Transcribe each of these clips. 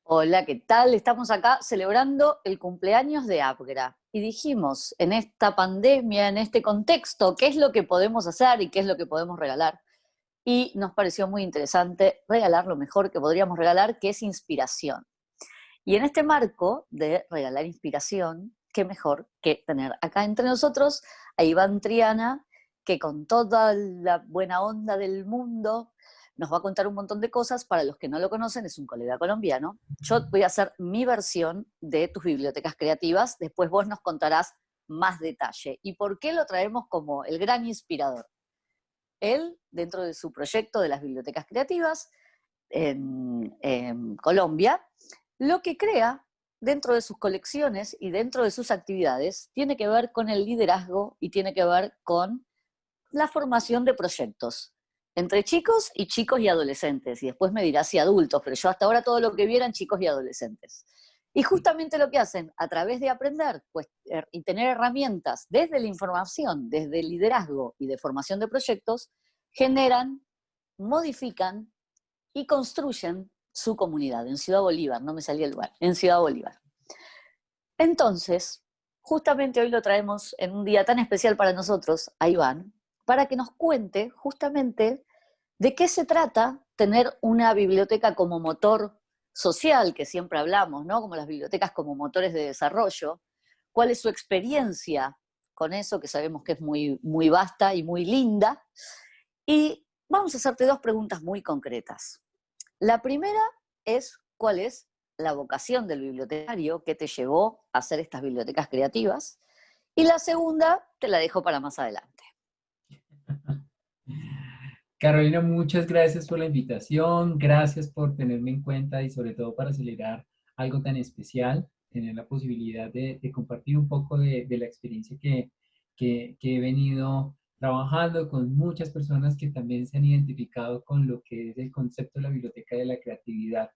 Hola, ¿qué tal? Estamos acá celebrando el cumpleaños de Abgra y dijimos, en esta pandemia, en este contexto, ¿qué es lo que podemos hacer y qué es lo que podemos regalar? Y nos pareció muy interesante regalar lo mejor que podríamos regalar, que es inspiración. Y en este marco de regalar inspiración, qué mejor que tener acá entre nosotros a Iván Triana, que con toda la buena onda del mundo nos va a contar un montón de cosas. Para los que no lo conocen, es un colega colombiano. Yo voy a hacer mi versión de tus bibliotecas creativas, después vos nos contarás más detalle. ¿Y por qué lo traemos como el gran inspirador? Él, dentro de su proyecto de las bibliotecas creativas, en Colombia, lo que crea dentro de sus colecciones y dentro de sus actividades tiene que ver con el liderazgo y tiene que ver con la formación de proyectos entre chicos y adolescentes. Y después me dirás si adultos, pero yo hasta ahora todo lo que vi eran chicos y adolescentes. Y justamente lo que hacen a través de aprender pues, y tener herramientas desde la información, desde el liderazgo y de formación de proyectos, generan, modifican y construyen su comunidad en Ciudad Bolívar, no me salía el lugar, en Ciudad Bolívar. Entonces, justamente hoy lo traemos en un día tan especial para nosotros, a Iván, para que nos cuente justamente de qué se trata tener una biblioteca como motor social, que siempre hablamos, ¿no? Como las bibliotecas como motores de desarrollo, cuál es su experiencia con eso, que sabemos que es muy, muy vasta y muy linda. Y vamos a hacerte dos preguntas muy concretas. La primera es cuál es la vocación del bibliotecario que te llevó a hacer estas bibliotecas creativas. Y la segunda te la dejo para más adelante. Carolina, muchas gracias por la invitación, gracias por tenerme en cuenta y sobre todo para celebrar algo tan especial, tener la posibilidad de compartir un poco de la experiencia que he venido trabajando con muchas personas que también se han identificado con lo que es el concepto de la biblioteca de la creatividad.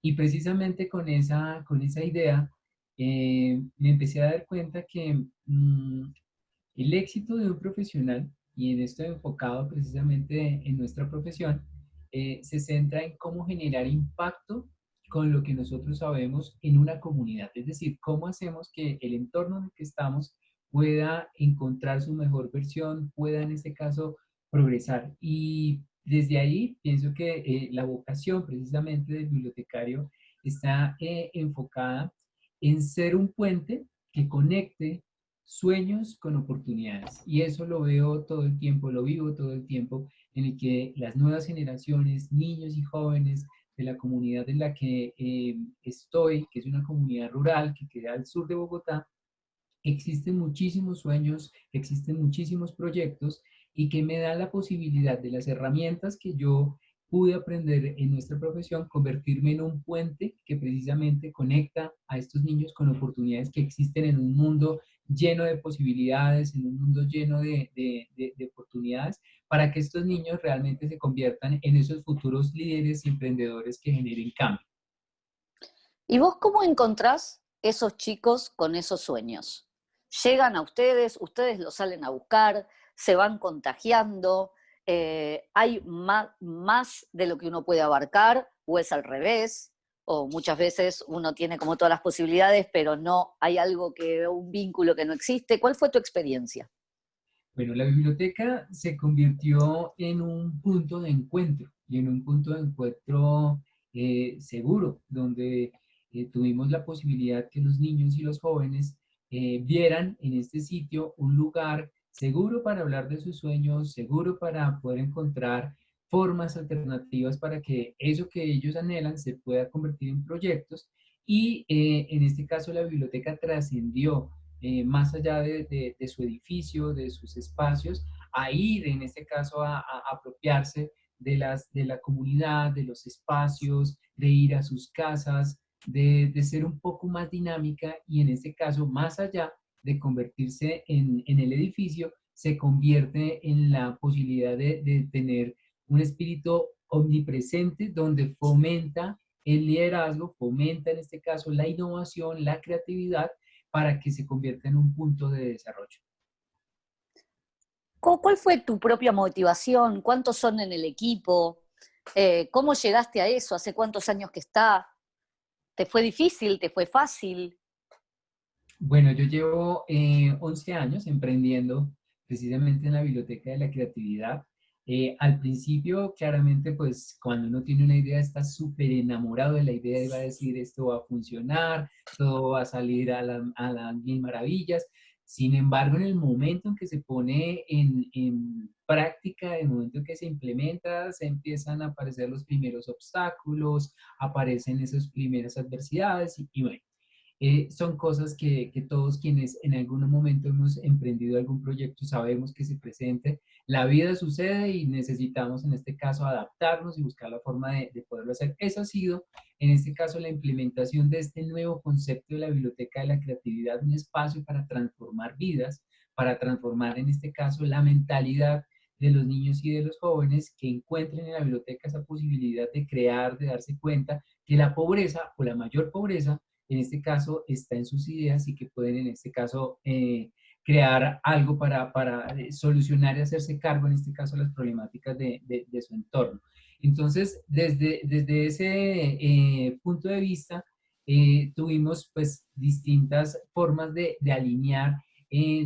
Y precisamente con esa idea me empecé a dar cuenta que el éxito de un profesional, y en esto enfocado precisamente en nuestra profesión, se centra en cómo generar impacto con lo que nosotros sabemos en una comunidad. Es decir, cómo hacemos que el entorno en el que estamos pueda encontrar su mejor versión, pueda en este caso progresar. Y desde ahí pienso que la vocación precisamente del bibliotecario está enfocada en ser un puente que conecte sueños con oportunidades. Y eso lo veo todo el tiempo, lo vivo todo el tiempo, en el que las nuevas generaciones, niños y jóvenes de la comunidad en la que estoy, que es una comunidad rural que queda al sur de Bogotá, existen muchísimos sueños, existen muchísimos proyectos y que me dan la posibilidad de las herramientas que yo pude aprender en nuestra profesión, convertirme en un puente que precisamente conecta a estos niños con oportunidades que existen en un mundo lleno de posibilidades, en un mundo lleno de oportunidades, para que estos niños realmente se conviertan en esos futuros líderes y emprendedores que generen cambio. ¿Y vos cómo encontrás esos chicos con esos sueños? ¿Llegan a ustedes, ustedes los salen a buscar, se van contagiando? ¿Hay más de lo que uno puede abarcar o es al revés? O muchas veces uno tiene como todas las posibilidades, pero no hay algo un vínculo que no existe. ¿Cuál fue tu experiencia? Bueno, la biblioteca se convirtió en un punto de encuentro y en un punto de encuentro seguro, donde tuvimos la posibilidad que los niños y los jóvenes vieran en este sitio un lugar seguro para hablar de sus sueños, seguro para poder encontrar formas alternativas para que eso que ellos anhelan se pueda convertir en proyectos. Y en este caso la biblioteca trascendió más allá de su edificio, de sus espacios, a ir en este caso a apropiarse de la comunidad, de los espacios, de ir a sus casas, de ser un poco más dinámica y en este caso más allá de convertirse en el edificio, se convierte en la posibilidad de tener un espíritu omnipresente donde fomenta el liderazgo, fomenta en este caso la innovación, la creatividad para que se convierta en un punto de desarrollo. ¿Cuál fue tu propia motivación? ¿Cuántos son en el equipo? ¿Cómo llegaste a eso? ¿Hace cuántos años que está? ¿Te fue difícil? ¿Te fue fácil? Bueno, yo llevo 11 años emprendiendo precisamente en la Biblioteca de la Creatividad. Al principio, claramente, pues cuando uno tiene una idea, está súper enamorado de la idea y va a decir esto va a funcionar, todo va a salir a las mil maravillas. Sin embargo, en el momento en que se pone en práctica, en el momento en que se implementa, se empiezan a aparecer los primeros obstáculos, aparecen esas primeras adversidades y bueno. Son cosas que todos quienes en algún momento hemos emprendido algún proyecto sabemos que se presente. La vida sucede y necesitamos en este caso adaptarnos y buscar la forma de poderlo hacer. Eso ha sido en este caso la implementación de este nuevo concepto de la Biblioteca de la Creatividad, un espacio para transformar vidas, para transformar en este caso la mentalidad de los niños y de los jóvenes que encuentren en la biblioteca esa posibilidad de crear, de darse cuenta que la pobreza o la mayor pobreza en este caso está en sus ideas y que pueden en este caso crear algo para solucionar y hacerse cargo en este caso las problemáticas de su entorno. Entonces, desde ese punto de vista, tuvimos pues distintas formas de alinear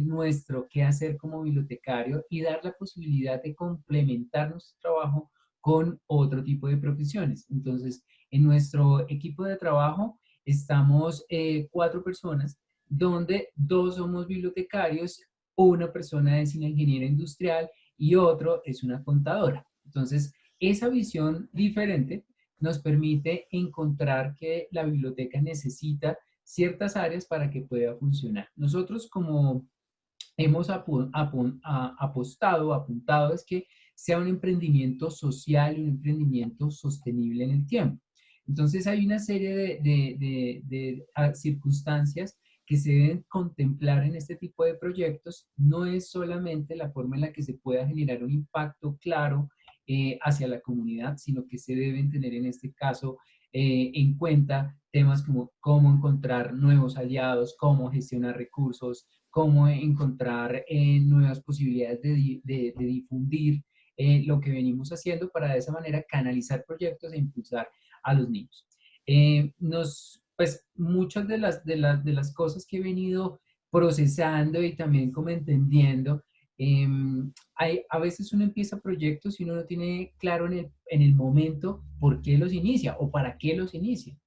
nuestro qué hacer como bibliotecario y dar la posibilidad de complementar nuestro trabajo con otro tipo de profesiones. Entonces, en nuestro equipo de trabajo, estamos 4 personas, donde 2 somos bibliotecarios, una persona es una ingeniera industrial y otro es una contadora. Entonces, esa visión diferente nos permite encontrar que la biblioteca necesita ciertas áreas para que pueda funcionar. Nosotros como hemos apostado, apuntado, es que sea un emprendimiento social y un emprendimiento sostenible en el tiempo. Entonces hay una serie de circunstancias que se deben contemplar en este tipo de proyectos. No es solamente la forma en la que se pueda generar un impacto claro hacia la comunidad, sino que se deben tener en este caso en cuenta temas como cómo encontrar nuevos aliados, cómo gestionar recursos, cómo encontrar nuevas posibilidades de difundir lo que venimos haciendo para de esa manera canalizar proyectos e impulsar a los niños. Pues muchas de las cosas que he venido procesando y también como entendiendo, a veces uno empieza proyectos y uno no tiene claro en el momento por qué los inicia o para qué los inicia.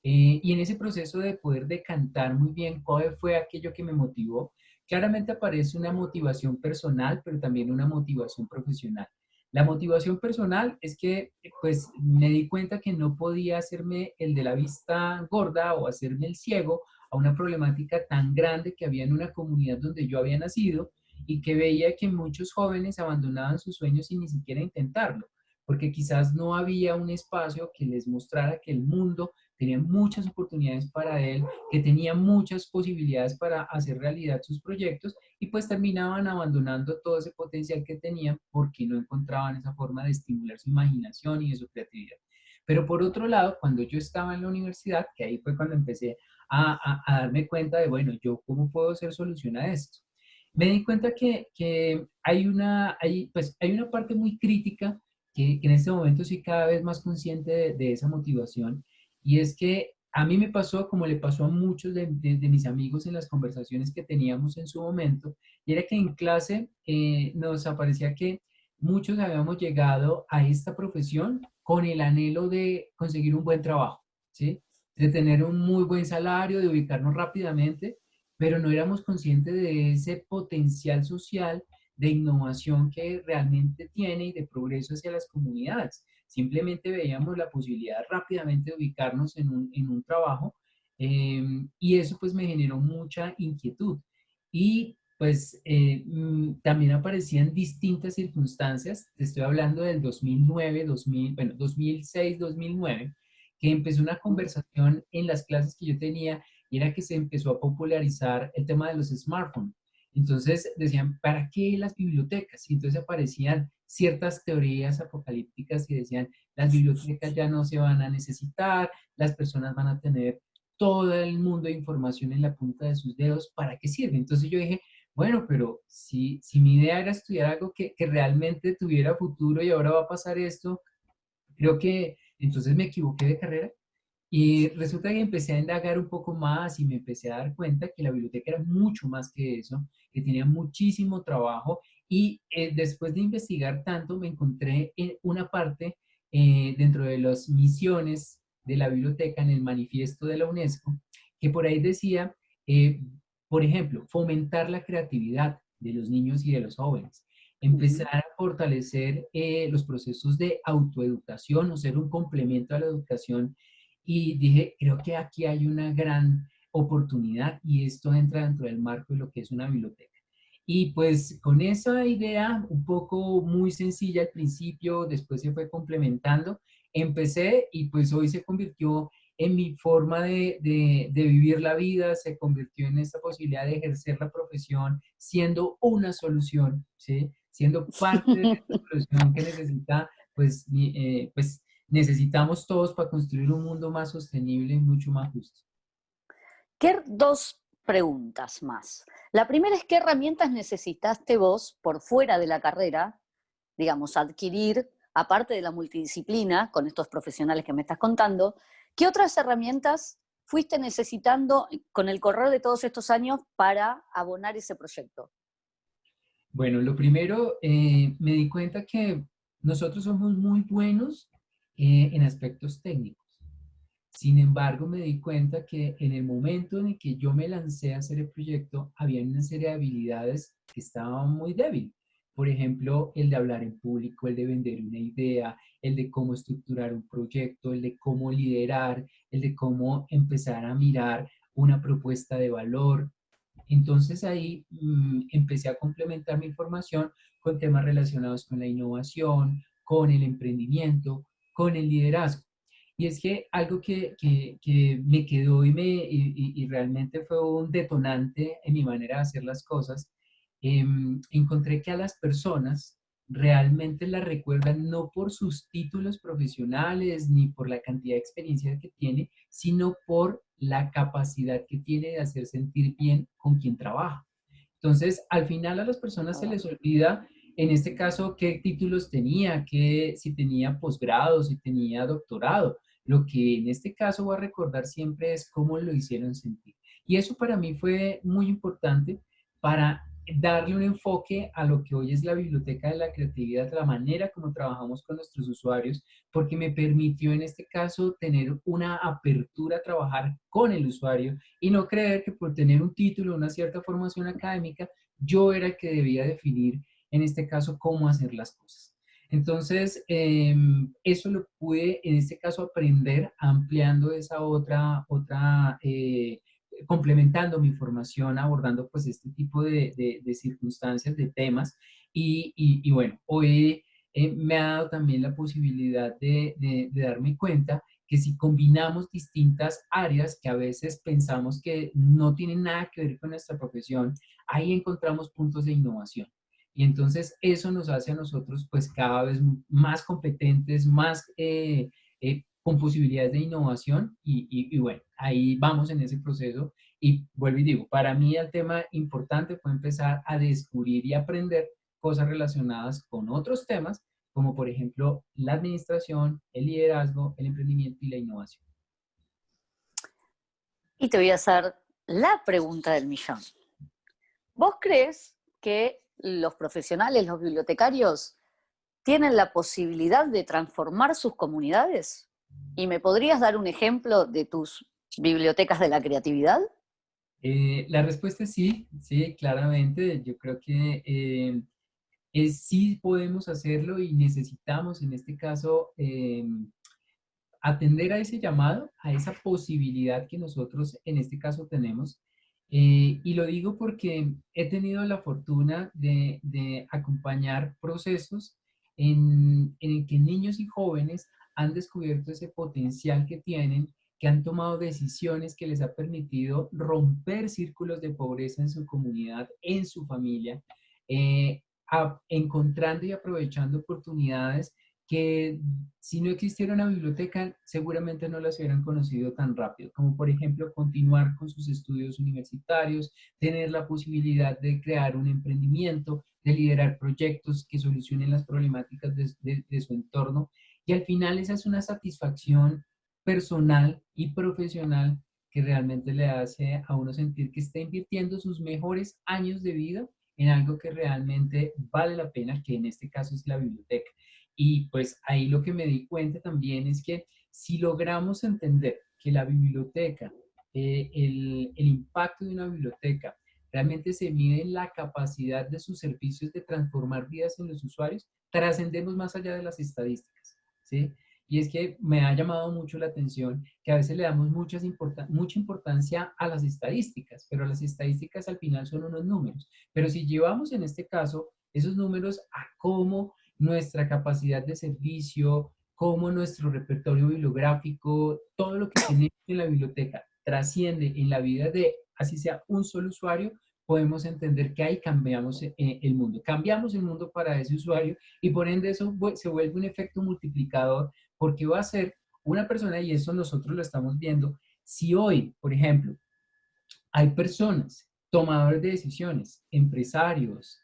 Y en ese proceso de poder decantar muy bien cuál fue aquello que me motivó, claramente aparece una motivación personal, pero también una motivación profesional. La motivación personal es que pues me di cuenta que no podía hacerme el de la vista gorda o hacerme el ciego a una problemática tan grande que había en una comunidad donde yo había nacido y que veía que muchos jóvenes abandonaban sus sueños sin ni siquiera intentarlo, porque quizás no había un espacio que les mostrara que el mundo tenía muchas oportunidades para él, que tenía muchas posibilidades para hacer realidad sus proyectos y pues terminaban abandonando todo ese potencial que tenían porque no encontraban esa forma de estimular su imaginación y de su creatividad. Pero por otro lado, cuando yo estaba en la universidad, que ahí fue cuando empecé a darme cuenta de, bueno, yo cómo puedo hacer solución a esto. Me di cuenta que hay una parte muy crítica que en este momento soy cada vez más consciente de esa motivación, y es que a mí me pasó como le pasó a muchos de mis amigos en las conversaciones que teníamos en su momento, y era que en clase nos aparecía que muchos habíamos llegado a esta profesión con el anhelo de conseguir un buen trabajo, ¿sí? De tener un muy buen salario, de ubicarnos rápidamente, pero no éramos conscientes de ese potencial social de innovación que realmente tiene y de progreso hacia las comunidades. Simplemente veíamos la posibilidad rápidamente de ubicarnos en un trabajo, y eso pues me generó mucha inquietud. Y pues también aparecían distintas circunstancias, te estoy hablando del 2009, 2000, bueno, 2006, 2009, que empezó una conversación en las clases que yo tenía y era que se empezó a popularizar el tema de los smartphones. Entonces decían, ¿para qué las bibliotecas? Y entonces aparecían ciertas teorías apocalípticas y decían, las bibliotecas ya no se van a necesitar, las personas van a tener todo el mundo de información en la punta de sus dedos, ¿para qué sirve? Entonces yo dije, bueno, pero si mi idea era estudiar algo que realmente tuviera futuro y ahora va a pasar esto, creo que entonces me equivoqué de carrera Y resulta que empecé a indagar un poco más y me empecé a dar cuenta que la biblioteca era mucho más que eso, que tenía muchísimo trabajo y después de investigar tanto me encontré en una parte dentro de las misiones de la biblioteca en el manifiesto de la UNESCO, que por ahí decía, eh, por ejemplo, fomentar la creatividad de los niños y de los jóvenes, Ujú. empezar a fortalecer los procesos de autoeducación o ser un complemento a la educación y dije, creo que aquí hay una gran oportunidad y esto entra dentro del marco de lo que es una biblioteca. Y pues con esa idea, un poco muy sencilla al principio, después se fue complementando, empecé y pues hoy se convirtió en mi forma de vivir la vida, se convirtió en esta posibilidad de ejercer la profesión siendo una solución, ¿sí? Siendo parte de esta solución que necesita, pues, pues necesitamos todos para construir un mundo más sostenible y mucho más justo. ¿Qué dos preguntas más? La primera es, ¿qué herramientas necesitaste vos por fuera de la carrera, digamos, adquirir, aparte de la multidisciplina, con estos profesionales que me estás contando? ¿Qué otras herramientas fuiste necesitando con el correr de todos estos años para abonar ese proyecto? Bueno, lo primero, me di cuenta que nosotros somos muy buenos en aspectos técnicos. Sin embargo, me di cuenta que en el momento en el que yo me lancé a hacer el proyecto, había una serie de habilidades que estaban muy débiles. Por ejemplo, el de hablar en público, el de vender una idea, el de cómo estructurar un proyecto, el de cómo liderar, el de cómo empezar a mirar una propuesta de valor. Entonces ahí empecé a complementar mi formación con temas relacionados con la innovación, con el emprendimiento, con el liderazgo. Y es que algo que me quedó y realmente fue un detonante en mi manera de hacer las cosas, encontré que a las personas realmente las recuerdan no por sus títulos profesionales ni por la cantidad de experiencia que tiene, sino por la capacidad que tiene de hacer sentir bien con quien trabaja. Entonces, al final a las personas se les olvida, en este caso, qué títulos tenía, si tenía posgrado, si tenía doctorado. Lo que en este caso voy a recordar siempre es cómo lo hicieron sentir. Y eso para mí fue muy importante para darle un enfoque a lo que hoy es la Biblioteca de la Creatividad, la manera como trabajamos con nuestros usuarios, porque me permitió en este caso tener una apertura a trabajar con el usuario y no creer que por tener un título, una cierta formación académica, yo era el que debía definir en este caso cómo hacer las cosas. Entonces, eso lo pude en este caso aprender ampliando esa complementando mi formación, abordando pues este tipo de circunstancias, de temas. Y bueno, hoy me ha dado también la posibilidad de darme cuenta que si combinamos distintas áreas que a veces pensamos que no tienen nada que ver con nuestra profesión, ahí encontramos puntos de innovación. Y entonces eso nos hace a nosotros pues cada vez más competentes, más con posibilidades de innovación y bueno, ahí vamos en ese proceso y vuelvo y digo, para mí el tema importante fue empezar a descubrir y aprender cosas relacionadas con otros temas, como por ejemplo la administración, el liderazgo, el emprendimiento y la innovación. Y te voy a hacer la pregunta del millón. ¿Vos crees que los profesionales, los bibliotecarios, tienen la posibilidad de transformar sus comunidades? ¿Y me podrías dar un ejemplo de tus bibliotecas de la creatividad? La respuesta es sí, sí, claramente. Yo creo que sí podemos hacerlo y necesitamos en este caso atender a ese llamado, a esa posibilidad que nosotros en este caso tenemos. Y lo digo porque he tenido la fortuna de acompañar procesos en el que niños y jóvenes han descubierto ese potencial que tienen, que han tomado decisiones que les ha permitido romper círculos de pobreza en su comunidad, en su familia, encontrando y aprovechando oportunidades que si no existiera una biblioteca, seguramente no las hubieran conocido tan rápido, como por ejemplo continuar con sus estudios universitarios, tener la posibilidad de crear un emprendimiento, de liderar proyectos que solucionen las problemáticas de su entorno. Y al final esa es una satisfacción personal y profesional que realmente le hace a uno sentir que está invirtiendo sus mejores años de vida en algo que realmente vale la pena, que en este caso es la biblioteca. Y pues ahí lo que me di cuenta también es que si logramos entender que la biblioteca, el impacto de una biblioteca realmente se mide en la capacidad de sus servicios de transformar vidas en los usuarios, trascendemos más allá de las estadísticas, ¿sí? Y es que me ha llamado mucho la atención que a veces le damos mucha importancia a las estadísticas, pero las estadísticas al final son unos números. Pero si llevamos en este caso esos números a cómo nuestra capacidad de servicio, cómo nuestro repertorio bibliográfico, todo lo que tenemos en la biblioteca trasciende en la vida de, así sea, un solo usuario, podemos entender que ahí cambiamos el mundo. Cambiamos el mundo para ese usuario y por ende eso se vuelve un efecto multiplicador porque va a ser una persona, y eso nosotros lo estamos viendo, si hoy, por ejemplo, hay personas, tomadores de decisiones, empresarios,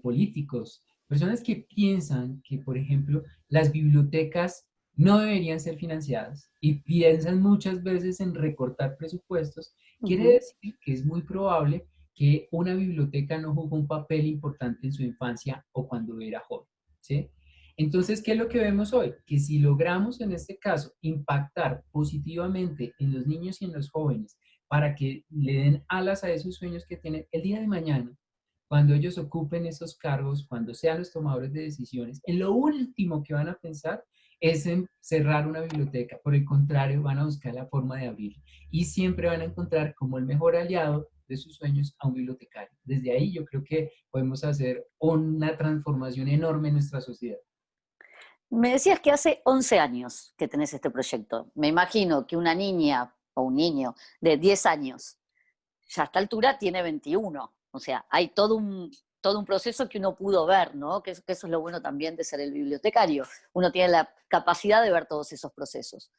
políticos, personas que piensan que, por ejemplo, las bibliotecas no deberían ser financiadas y piensan muchas veces en recortar presupuestos, quiere decir que es muy probable que una biblioteca no jugó un papel importante en su infancia o cuando era joven, ¿sí? Entonces, ¿qué es lo que vemos hoy? Que si logramos en este caso impactar positivamente en los niños y en los jóvenes para que le den alas a esos sueños que tienen el día de mañana, cuando ellos ocupen esos cargos, cuando sean los tomadores de decisiones, en lo último que van a pensar es en cerrar una biblioteca. Por el contrario, van a buscar la forma de abrirla y siempre van a encontrar como el mejor aliado de sus sueños a un bibliotecario. Desde ahí yo creo que podemos hacer una transformación enorme en nuestra sociedad. Me decías que hace 11 años que tenés este proyecto. Me imagino que una niña o un niño de 10 años, ya a esta altura tiene 21. O sea, hay todo un proceso que uno pudo ver, ¿no? Que eso es lo bueno también de ser el bibliotecario. Uno tiene la capacidad de ver todos esos procesos.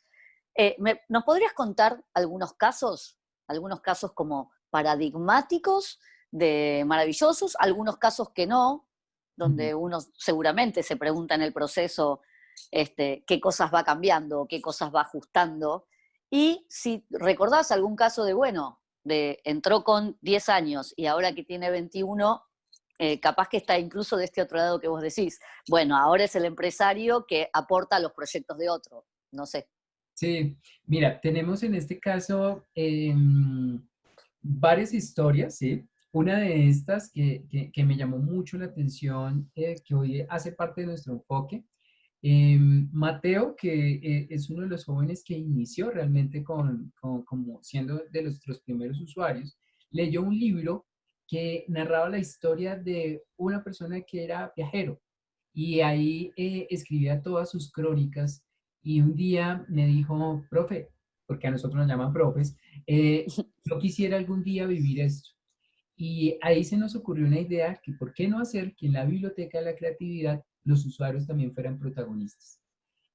¿Nos podrías contar algunos casos como paradigmáticos de maravillosos, algunos casos que no, donde uno seguramente se pregunta en el proceso qué cosas va cambiando, qué cosas va ajustando? Y si recordás algún caso de, bueno, entró con 10 años y ahora que tiene 21, capaz que está incluso de este otro lado que vos decís. Bueno, ahora es el empresario que aporta a los proyectos de otro. No sé. Sí, mira, tenemos en este caso varias historias, ¿sí? Una de estas que me llamó mucho la atención, que hoy hace parte de nuestro enfoque, Mateo, que es uno de los jóvenes que inició realmente como siendo de nuestros primeros usuarios, leyó un libro que narraba la historia de una persona que era viajero y ahí escribía todas sus crónicas y un día me dijo, profe, porque a nosotros nos llaman profes, yo quisiera algún día vivir esto. Y ahí se nos ocurrió una idea que por qué no hacer que en la biblioteca de la creatividad los usuarios también fueran protagonistas.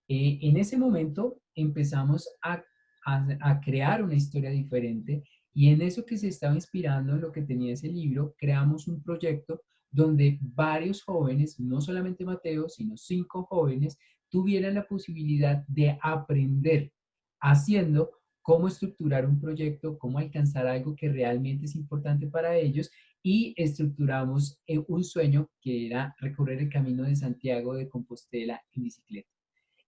En ese momento empezamos a crear una historia diferente y en eso que se estaba inspirando en lo que tenía ese libro, creamos un proyecto donde varios jóvenes, no solamente Mateo, sino 5 jóvenes, tuvieran la posibilidad de aprender haciendo cómo estructurar un proyecto, cómo alcanzar algo que realmente es importante para ellos y estructuramos un sueño que era recorrer el camino de Santiago de Compostela en bicicleta.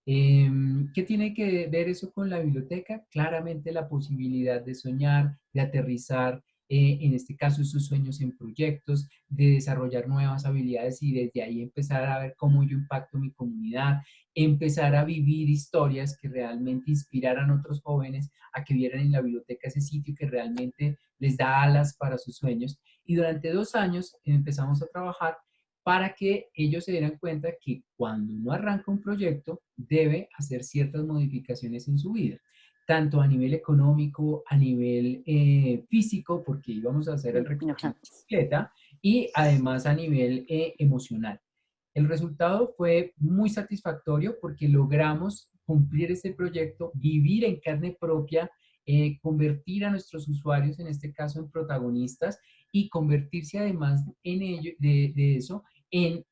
¿Qué tiene que ver eso con la biblioteca? Claramente la posibilidad de soñar, de aterrizar, en este caso, esos sueños en proyectos, de desarrollar nuevas habilidades y desde ahí empezar a ver cómo yo impacto mi comunidad, empezar a vivir historias que realmente inspiraran a otros jóvenes a que vieran en la biblioteca ese sitio que realmente les da alas para sus sueños. Y durante 2 años empezamos a trabajar para que ellos se dieran cuenta que cuando uno arranca un proyecto debe hacer ciertas modificaciones en su vida, tanto a nivel económico, a nivel físico, porque íbamos a hacer el recorrido de bicicleta, y además a nivel emocional. El resultado fue muy satisfactorio porque logramos cumplir este proyecto, vivir en carne propia, convertir a nuestros usuarios, en este caso, en protagonistas y convertirse además en ello, de eso en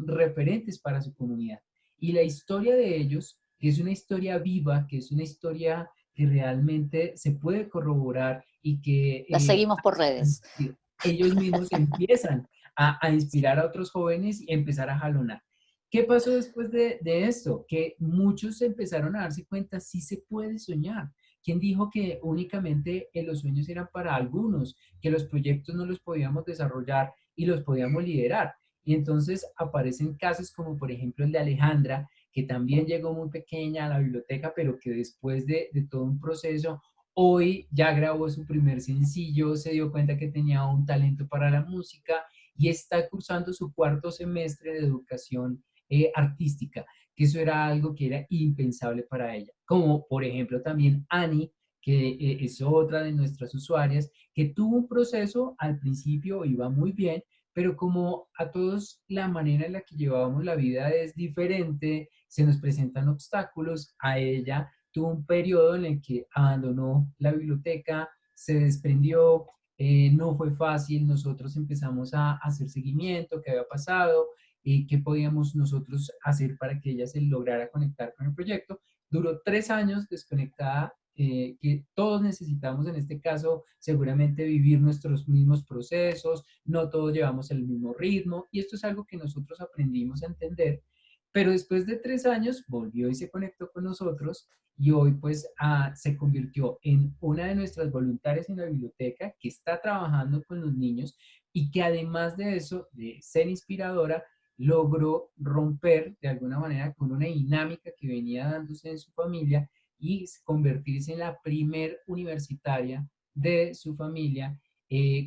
referentes para su comunidad. Y la historia de ellos que es una historia viva, que es una historia que realmente se puede corroborar y que La seguimos por redes. ellos mismos empiezan a inspirar a otros jóvenes y empezar a jalonar. ¿Qué pasó después de esto? Que muchos empezaron a darse cuenta, sí se puede soñar. ¿Quién dijo que únicamente los sueños eran para algunos, que los proyectos no los podíamos desarrollar y los podíamos liderar? Y entonces aparecen casos como por ejemplo el de Alejandra, que también llegó muy pequeña a la biblioteca, pero que después de todo un proceso, hoy ya grabó su primer sencillo, se dio cuenta que tenía un talento para la música y está cursando su cuarto semestre de educación artística, que eso era algo que era impensable para ella. Como por ejemplo también Annie, que es otra de nuestras usuarias, que tuvo un proceso al principio, iba muy bien, pero como a todos la manera en la que llevábamos la vida es diferente, se nos presentan obstáculos, a ella tuvo un periodo en el que abandonó la biblioteca, se desprendió, no fue fácil, nosotros empezamos a hacer seguimiento, qué había pasado, qué podíamos nosotros hacer para que ella se lograra conectar con el proyecto. Duró 3 años desconectada, que todos necesitamos en este caso seguramente vivir nuestros mismos procesos, no todos llevamos el mismo ritmo y esto es algo que nosotros aprendimos a entender, pero después de 3 años volvió y se conectó con nosotros y hoy pues se convirtió en una de nuestras voluntarias en la biblioteca que está trabajando con los niños y que además de eso, de ser inspiradora, logró romper de alguna manera con una dinámica que venía dándose en su familia y convertirse en la primer universitaria de su familia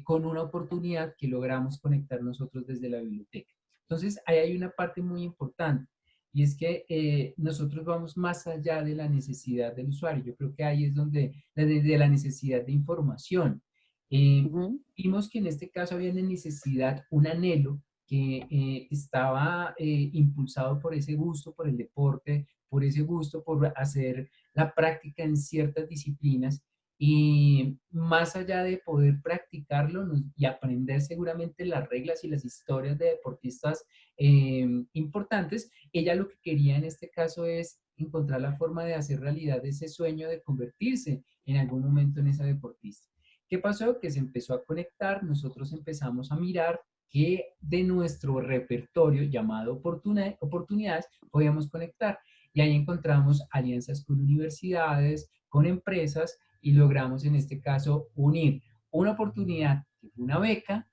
con una oportunidad que logramos conectar nosotros desde la biblioteca. Entonces, ahí hay una parte muy importante y es que nosotros vamos más allá de la necesidad del usuario. Yo creo que ahí es donde, de la necesidad de información. Eh, Ujú. Vimos que en este caso había una necesidad, un anhelo que estaba impulsado por ese gusto por el deporte, por ese gusto por hacer la práctica en ciertas disciplinas y más allá de poder practicarlo y aprender seguramente las reglas y las historias de deportistas importantes, ella lo que quería en este caso es encontrar la forma de hacer realidad ese sueño de convertirse en algún momento en esa deportista. ¿Qué pasó? Que se empezó a conectar, nosotros empezamos a mirar que de nuestro repertorio llamado oportunidades podíamos conectar. Y ahí encontramos alianzas con universidades, con empresas y logramos en este caso unir una oportunidad, que fue una beca,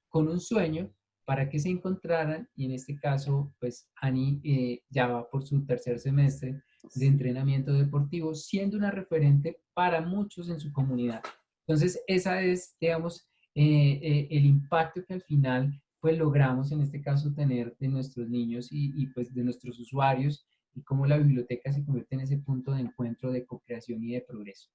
con un sueño para que se encontraran y en este caso pues Ani ya va por su tercer semestre de entrenamiento deportivo siendo una referente para muchos en su comunidad. Entonces esa es digamos el impacto que al final pues logramos en este caso tener de nuestros niños y pues de nuestros usuarios y cómo la biblioteca se convierte en ese punto de encuentro de co-creación y de progreso.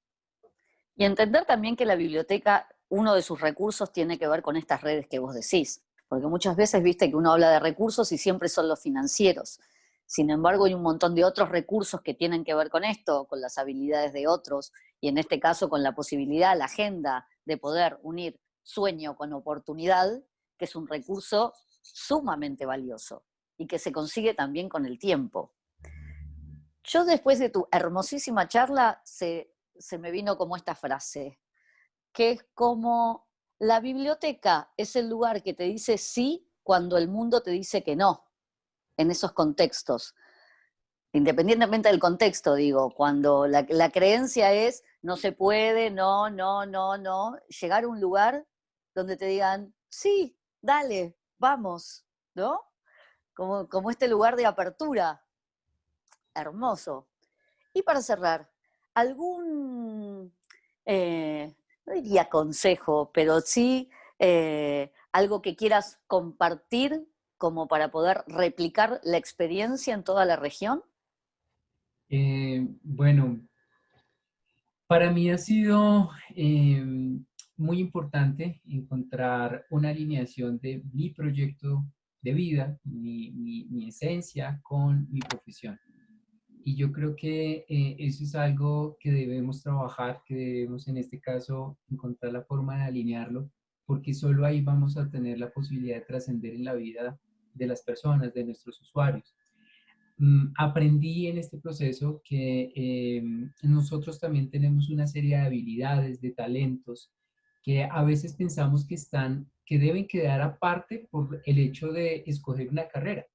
Y entender también que la biblioteca, uno de sus recursos tiene que ver con estas redes que vos decís, porque muchas veces viste que uno habla de recursos y siempre son los financieros. Sin embargo, hay un montón de otros recursos que tienen que ver con esto, con las habilidades de otros, y en este caso con la posibilidad, la agenda de poder unir sueño con oportunidad, que es un recurso sumamente valioso y que se consigue también con el tiempo. Yo después de tu hermosísima charla se me vino como esta frase, que es como la biblioteca es el lugar que te dice sí cuando el mundo te dice que no, en esos contextos. Independientemente del contexto, digo, cuando la creencia es no se puede, no, no, no, no, llegar a un lugar donde te digan, sí, dale, vamos, ¿no? Como este lugar de apertura, hermoso. Y para cerrar, algún, no diría consejo, pero sí algo que quieras compartir como para poder replicar la experiencia en toda la región. Bueno, para mí ha sido muy importante encontrar una alineación de mi proyecto de vida, mi esencia con mi profesión. Y yo creo que eso es algo que debemos trabajar, que debemos en este caso encontrar la forma de alinearlo, porque solo ahí vamos a tener la posibilidad de trascender en la vida de las personas, de nuestros usuarios. aprendí en este proceso que nosotros también tenemos una serie de habilidades, de talentos, que a veces pensamos que que deben quedar aparte por el hecho de escoger una carrera.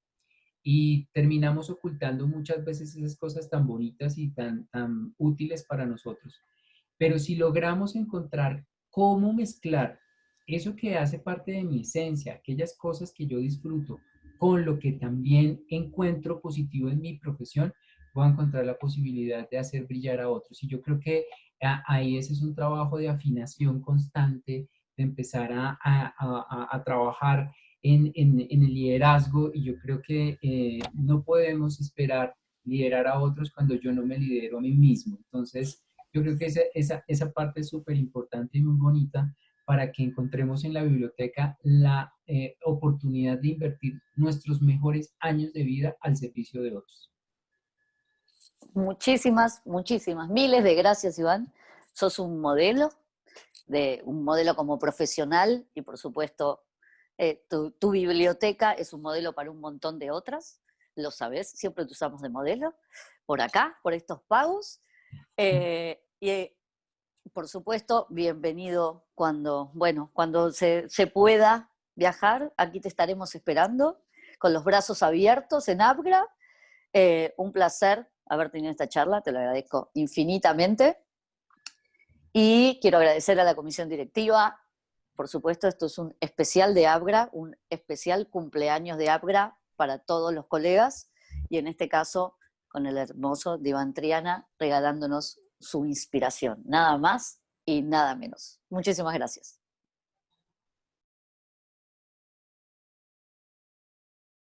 Y terminamos ocultando muchas veces esas cosas tan bonitas y tan útiles para nosotros. Pero si logramos encontrar cómo mezclar eso que hace parte de mi esencia, aquellas cosas que yo disfruto, con lo que también encuentro positivo en mi profesión, voy a encontrar la posibilidad de hacer brillar a otros. Y yo creo que ahí ese es un trabajo de afinación constante, de empezar a trabajar en el liderazgo, y yo creo que no podemos esperar liderar a otros cuando yo no me lidero a mí mismo. Entonces, yo creo que esa parte es súper importante y muy bonita para que encontremos en la biblioteca la oportunidad de invertir nuestros mejores años de vida al servicio de otros. Muchísimas, muchísimas, miles de gracias, Iván. Sos un modelo como profesional y por supuesto tu biblioteca es un modelo para un montón de otras, lo sabés, siempre te usamos de modelo, por acá, por estos pagos. Y por supuesto, bienvenido cuando se pueda viajar, aquí te estaremos esperando con los brazos abiertos en Abgra. Un placer haber tenido esta charla, te lo agradezco infinitamente. Y quiero agradecer a la comisión directiva. Por supuesto, esto es un especial de Abgra, un especial cumpleaños de Abgra para todos los colegas, y en este caso con el hermoso Iván Triana regalándonos su inspiración. Nada más y nada menos. Muchísimas gracias.